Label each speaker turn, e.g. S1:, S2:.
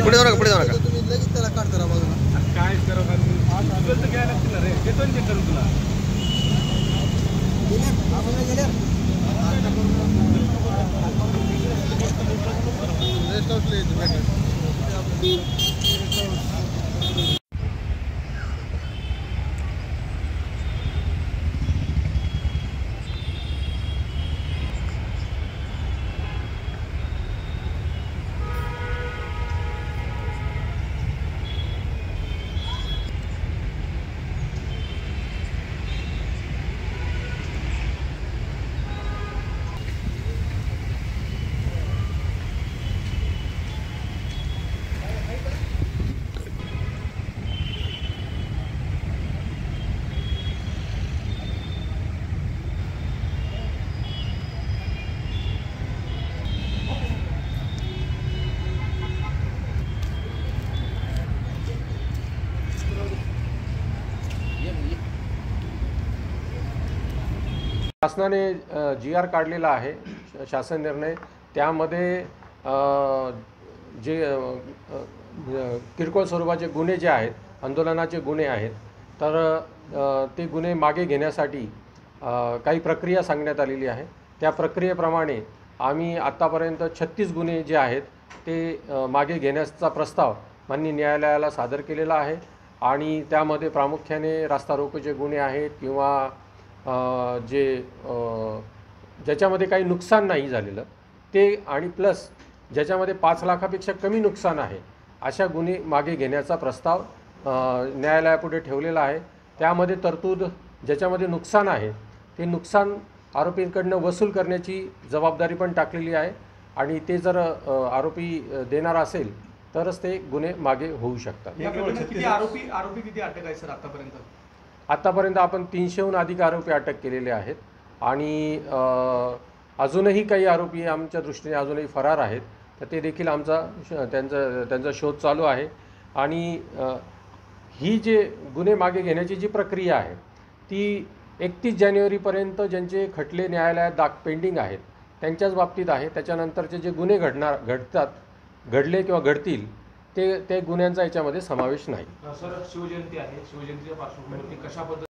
S1: पुढे जाऊ नका, पुढे जाऊ नका.
S2: तुम्ही लगेच त्याला काढता रा बाजूला.
S3: काय करू का तुझं घ्यायला लागतील ना रे, देतो ना चेक करून तुला.
S4: शासनाने GR काढलेला आहे, शासन निर्णय. त्यामध्ये जे किरकोळ स्वरूपाचे गुन्हे जे आहेत, आंदोलनाचे गुन्हे आहेत, तर ते गुन्हे मागे घेण्यासाठी काही प्रक्रिया सांगण्यात आलेली आहे. त्या प्रक्रियेप्रमाणे आम्ही आत्तापर्यंत 36 गुन्हे जे आहेत ते मागे घेण्याचा प्रस्ताव माननीय न्यायालयाला सादर केलेला आहे. आणि त्यामध्ये प्रामुख्याने रास्ता रोकोचे गुन्हे आहेत किंवा ज्याच्यामध्ये काही नुकसान नाही झालेलं ते, आणि प्लस ज्याच्यामध्ये 5 लाखापेक्षा कमी नुकसान आहे अशा गुन्हे मागे घेण्याचा प्रस्ताव न्यायालयापुढे ठेवलेला आहे. त्यामध्ये तरतूद ज्याच्यामध्ये नुकसान आहे ते नुकसान आरोपींकडनं वसूल करण्याची जबाबदारी पण टाकलेली आहे. आणि ते जर आरोपी देणार असेल तरच ते गुन्हे मागे होऊ शकतात.
S3: किती आरोपी किती अटक आहे सर आतापर्यंत?
S4: आत्तापर्यंत आपण 300हून अधिक आरोपी अटक केलेले आहेत. आणि अजूनही काही आरोपी आमच्या दृष्टीने अजूनही फरार आहेत, तर ते देखील त्यांचा शोध चालू आहे. आणि ही जे गुन्हे मागे घेण्याची जी प्रक्रिया आहे ती 31 जानेवारीपर्यंत ज्यांचे खटले न्यायालयात पेंडिंग आहेत त्यांच्याच बाबतीत आहे. त्याच्यानंतरचे जे गुन्हे घडले किंवा घडतील ते गुन्ह्यांचा याच्यामध्ये समावेश नाही.
S3: सर, शिवजयंती आहे, शिवजयंतीच्या पार्श्वभूमीवरती कशा पद्धतीने